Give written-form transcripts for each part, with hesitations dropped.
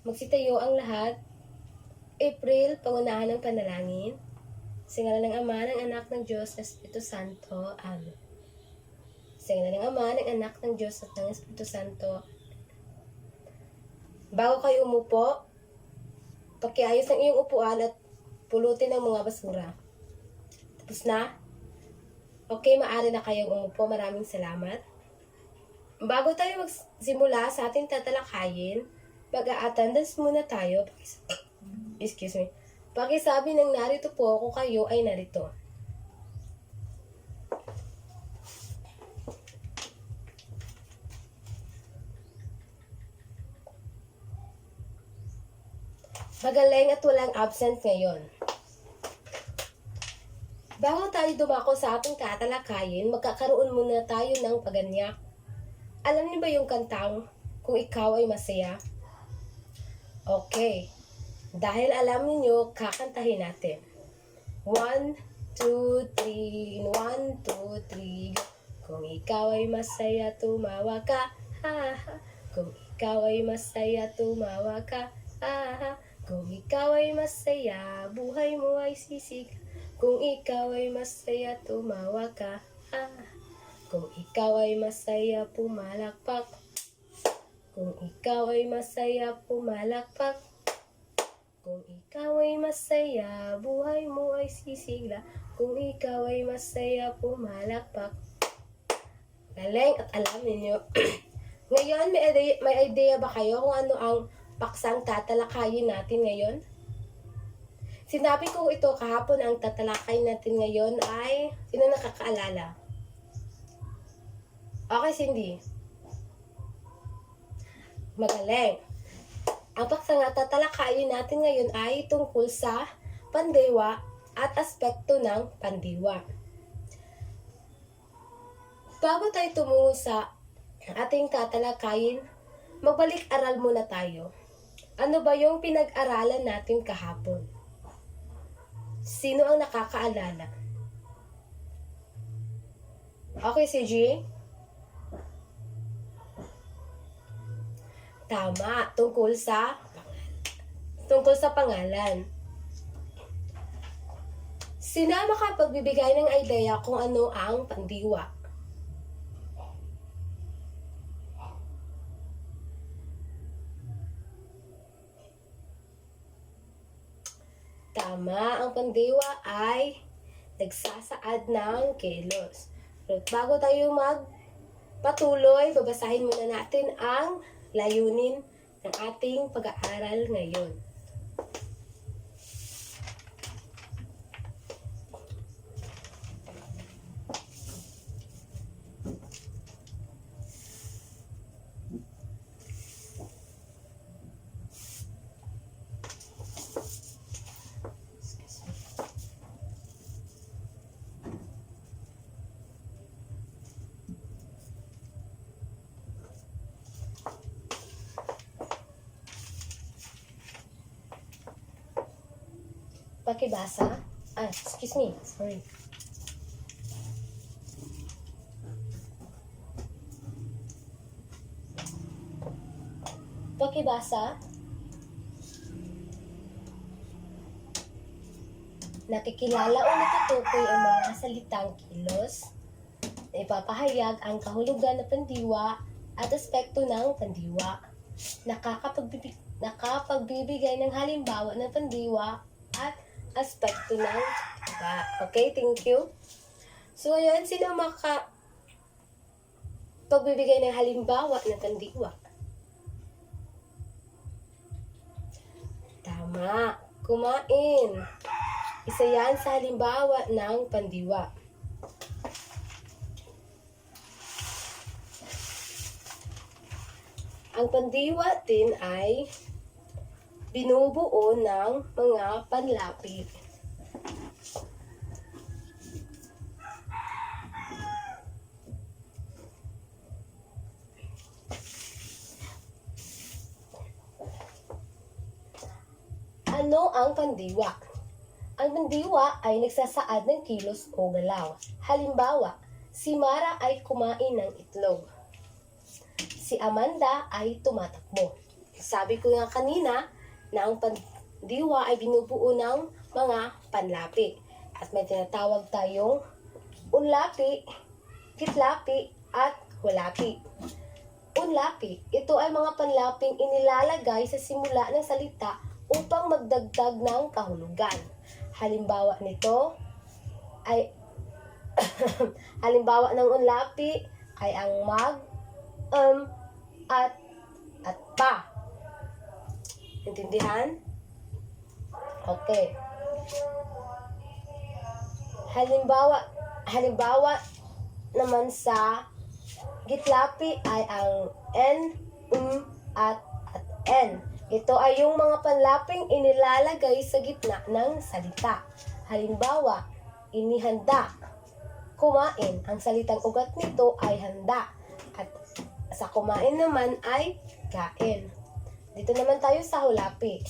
Magsitayo ang lahat. April, pangunahan ng panalangin. Sa ngalan ng Ama, ng Anak, ng Diyos, ng Espiritu Santo. Amen. Sa ngalan ng Ama, ng Anak, ng Diyos, at ng Espiritu Santo. Bago kayo umupo, pakiayos ng iyong upuan at pulutin ang mga basura. Tapos na? Okay, maaari na kayong umupo. Maraming salamat. Bago tayo magsimula sa ating tatalakayin, mag-a-attendance muna tayo. Excuse me. Pakisabi ng narito po kung kayo ay narito. Magaling at walang absent ngayon. Bago tayo dumako sa ating tatalakayin, magkakaroon muna tayo ng paganyak. Alam niyo ba yung kantang Kung Ikaw ay Masaya? Okay. Dahil alam niyo, kakantahin natin. 1, 2, 3, 1, 2, 3, go. Kung ikaw ay masaya, tumawa ka, ha, ha. Kung ikaw ay masaya, tumawa ka, ha, ha. Kung ikaw ay masaya, buhay mo ay sisig. Kung ikaw ay masaya, tumawa ka, ha, ha. Kung ikaw ay masaya, pumalakpak. Kung ikaw ay masaya, pumalakpak. Kung ikaw ay masaya, buhay mo ay sisigla. Kung ikaw ay masaya, pumalakpak. Galing at alam niyo. Ngayon, may idea ba kayo kung ano ang paksang tatalakayin natin ngayon? Sinabi ko ito kahapon, ang tatalakayin natin ngayon ay, sino nakakaalala? Okay, Cindy. Magaling. Ang paksa nga tatalakayin natin ngayon ay tungkol sa pandiwa at aspekto ng pandiwa. Bago tayo tumungo sa ating tatalakayin, magbalik-aral muna tayo. Ano ba yung pinag-aralan natin kahapon? Sino ang nakakaalala? Okay, si G? Tama, tungkol sa pangalan. Sino ang makapagbibigay ng idea kung ano ang pandiwa? Tama, ang pandiwa ay nagsasaad ng kilos. Pero bago tayo magpatuloy, babasahin muna natin ang layunin ng ating pag-aaral ngayon. Pakibasa. Excuse me. Sorry. Pakibasa. Nakikilala o natutukoy ang mga salitang kilos na ipapahayag ang kahulugan ng pandiwa at aspekto ng pandiwa. Nakapagbibigay ng halimbawa ng pandiwa at aspekto ng iba. Okay, thank you. So, ayan, sino pagbibigay ng halimbawa ng pandiwa? Tama, kumain. Isa yan sa halimbawa ng pandiwa. Ang pandiwa din ay binubuo ng mga panlapi. Ano ang pandiwa? Ang pandiwa ay nagsasaad ng kilos o galaw. Halimbawa, si Mara ay kumain ng itlog. Si Amanda ay tumatakbo. Sabi ko nga kanina na ang pandiwa ay binubuo ng mga panlapi. At may tinatawag tayong unlapi, gitlapi, at hulapi. Unlapi, ito ay mga panlaping inilalagay sa simula ng salita upang magdagdag ng kahulugan. Halimbawa nito ay halimbawa ng unlapi ay ang mag, at pa. Intindihan? Okay. Halimbawa naman sa gitlapi ay ang n, at n. Ito ay yung mga panlaping inilalagay sa gitna ng salita. Halimbawa, inihanda, kumain. Ang salitang ugat nito ay handa. At sa kumain naman ay kain. Dito naman tayo sa hulapi.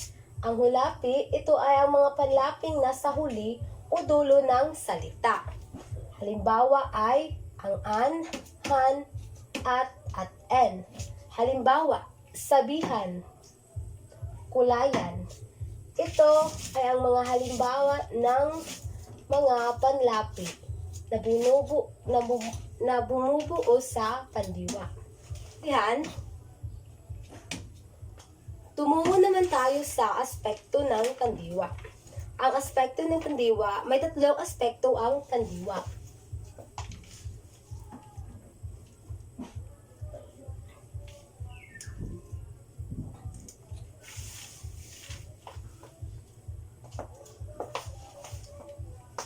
Ang hulapi, ito ay ang mga panlaping nasa huli o dulo ng salita. Halimbawa ay ang an, han, at n. Halimbawa, sabihan, kulayan. Ito ay ang mga halimbawa ng mga panlapi na bumubuo sa pandiwa. Yan. Tumungo naman tayo sa aspekto ng pandiwa. Ang aspekto ng pandiwa, may tatlong aspekto ang pandiwa.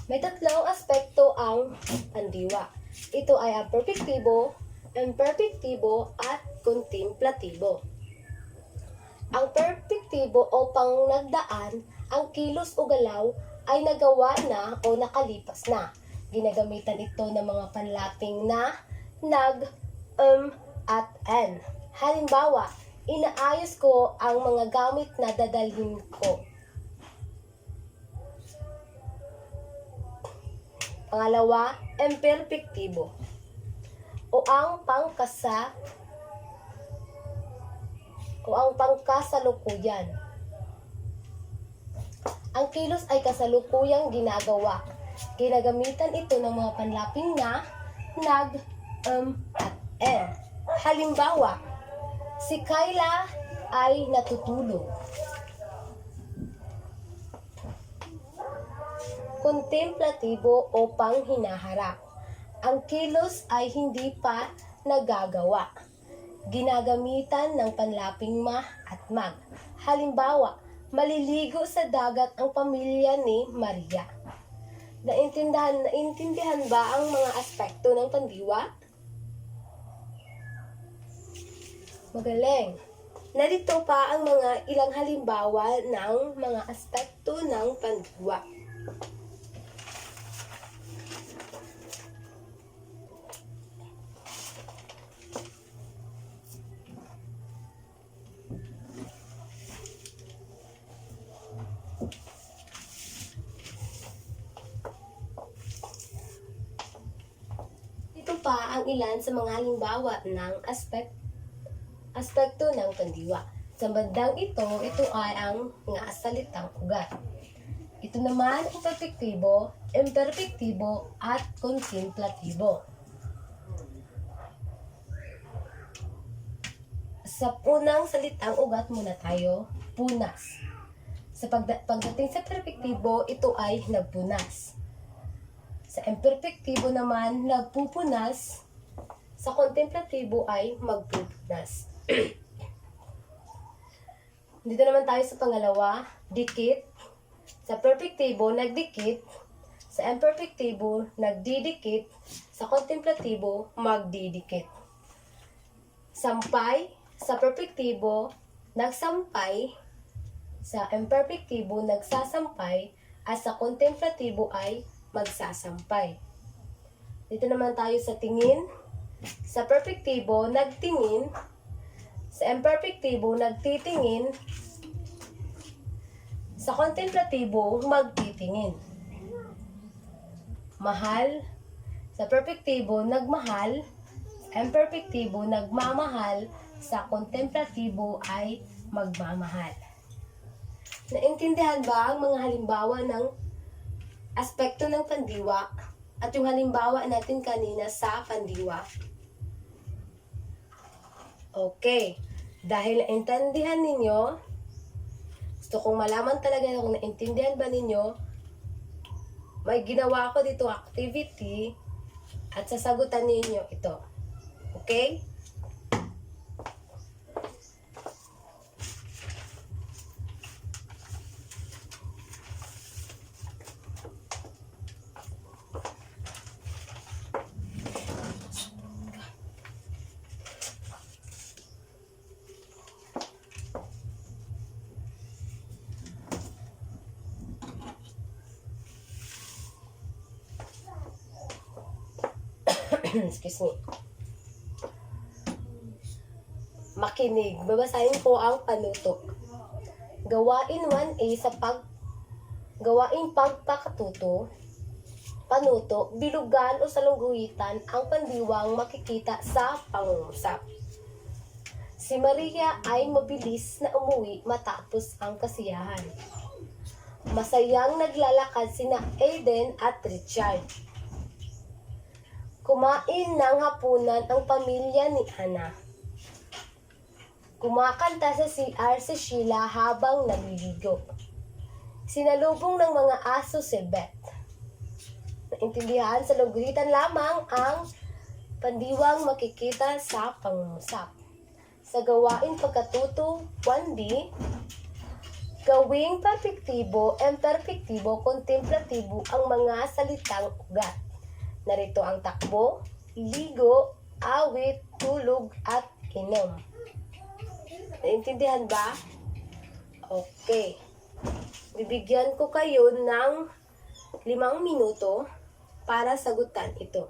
May tatlong aspekto ang pandiwa. Ito ay ang perpektibo, imperpektibo, at kontemplatibo. Ang perpektibo o pangnagdaan, ang kilos o galaw ay nagawa na o nakalipas na. Ginagamitan ito ng mga panlaping na, nag, at n. Halimbawa, inaayos ko ang mga gamit na dadalhin ko. Pangalawa, imperpektibo o ang pangkasalukuyan. Ang kilos ay kasalukuyang ginagawa. Ginagamitan ito ng mga panlaping na, nag, at n. Halimbawa, si Kayla ay natutulog. Kontemplatibo o panghinaharap. Ang kilos ay hindi pa nagagawa. Ginagamitan ng panlaping ma at mag. Halimbawa, maliligo sa dagat ang pamilya ni Maria. Naintindihan ba ang mga aspekto ng pandiwa? Magaling! Narito pa ang mga ilang halimbawa ng mga aspekto ng pandiwa. Ito pa ang ilan sa mga halimbawa ng aspekto ng pandiwa. Sa bandang ito ay ang mga salitang ugat. Ito naman ang perpektibo, imperpektibo, at kontemplatibo. Sa unang salitang ugat muna tayo, punas. Sa pagdating sa perpektibo, ito ay nagpunas. Sa imperpektibo naman, nagpupunas. Sa kontemplatibo ay magpupunas. Dito naman tayo sa pangalawa, dikit. Sa perpektibo, nagdikit. Sa imperpektibo, nagdidikit. Sa kontemplatibo, magdidikit. Sampay. Sa perpektibo, nagsampay. Sa imperpektibo, nagsasampay. At sa kontemplatibo ay magsasampay. Dito naman tayo sa tingin. Sa perpektibo, nagtingin. Sa imperpektibo, nagtitingin. Sa kontemplatibo, magtitingin. Mahal. Sa perpektibo, nagmahal. Sa imperpektibo, nagmamahal. Sa kontemplatibo ay magmamahal. Naintindihan ba ang mga halimbawa ng aspekto ng pandiwa at yung halimbawa natin kanina sa pandiwa? Okay. Dahil naintindihan ninyo, gusto kong malaman talaga kung naintindihan ba ninyo, may ginawa ako dito activity at sasagutan ninyo ito. Okay? Excuse me. Makinig. Babasahin ko ang panuto. Gawain 1A sa gawaing pagpakatuto, panuto, bilugan o salungguhitan ang pandiwang makikita sa pangungusap. Si Maria ay mabilis na umuwi matapos ang kasiyahan. Masayang naglalakad sina Aiden at Richard. Kumain ng hapunan ang pamilya ni Ana. Kumakanta sa CR si Sheila habang naliligo. Sinalubong ng mga aso si Beth. Naintindihan sa lugritan lamang ang pandiwang makikita sa pangungusap. Sa gawain pagkatuto 1D, gawing perpektibo, imperpektibo, kontemplatibo ang mga salitang ugat. Narito ang takbo, ligo, awit, tulog, at inom. Naintindihan ba? Okay. Bibigyan ko kayo ng 5 minuto para sagutan ito.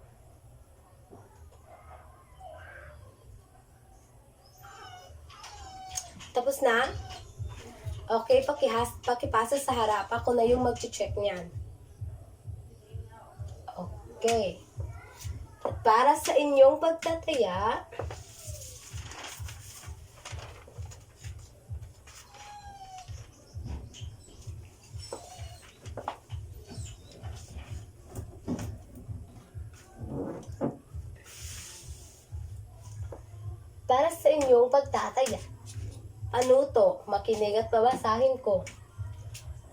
Tapos na? Okay, pakipasa sa harap. Ako na yung mag-check niyan. Okay. At para sa inyong pagtataya, panuto, makinig at babasahin ko.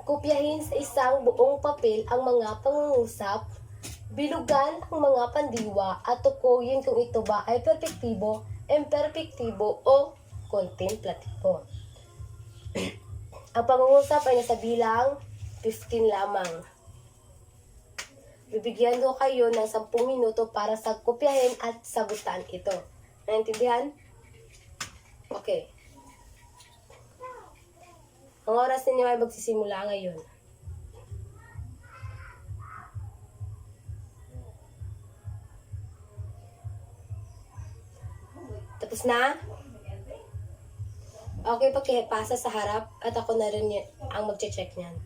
Kopyahin sa isang buong papel ang mga pangungusap, bilugan ang mga pandiwa at tukuyin kung ito ba ay perpektibo, imperpektibo o kontemplatibo. Ang pangungusap ay nasa bilang 15 lamang. Bibigyan ko kayo ng 10 minuto para sa kopyahin at sagutan ito. Naintindihan? Okay. Ang oras ninyo ay magsisimula ngayon. Tapos na? Okay, pakipasa sa harap at ako na rin ang mag-check niyan.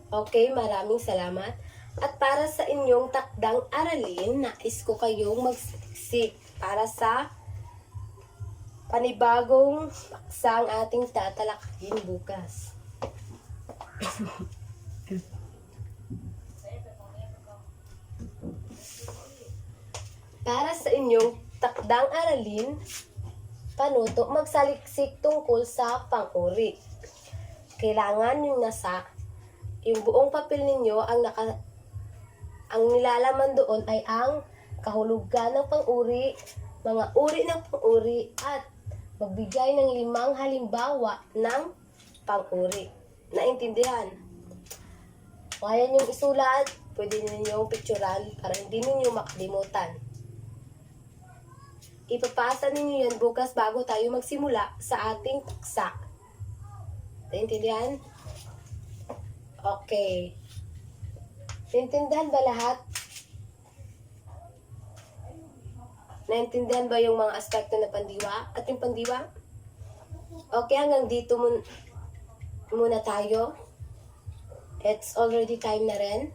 Okay, maraming salamat. At para sa inyong takdang aralin, nais ko kayong magsaliksik para sa panibagong paksang ating tatalakayin bukas. Para sa inyong takdang aralin, panuto, magsaliksik tungkol sa pang-uri. Kailangan yung buong papel ninyo ang nilalaman doon ay ang kahulugan ng pang-uri, mga uri ng pang-uri at magbigay ng 5 halimbawa ng pang-uri. Naintindihan? Kaya niyong isulat, pwede ninyong picturean para hindi ninyo makalimutan. Ipapasa ninyo yan bukas bago tayo magsimula sa ating paksa. Naintindihan? Okay. Naintindihan ba lahat? Naintindihan ba yung mga aspekto ng pandiwa at yung pandiwa? Okay, hanggang dito muna tayo. It's already time na rin.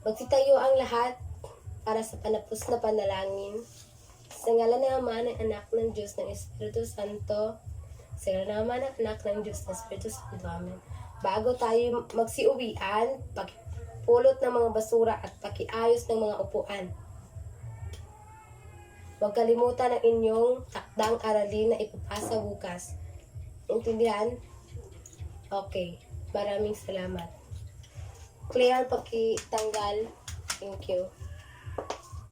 Magtitayo ang lahat para sa panapos na panalangin. Sa ngalan ng Ama, ng Anak, ng Diyos, ng Espiritu Santo. Sa ngalan ng Ama, ng Anak, ng Diyos, ng Espiritu Santo. Amen. Bago tayo magsiuwian, pakipulot ng mga basura at pakiayos ng mga upuan. Huwag kalimutan ang inyong takdang aralin na ipapasa bukas. Intindihan? Okay. Maraming salamat. Clear, pakitanggal. Thank you.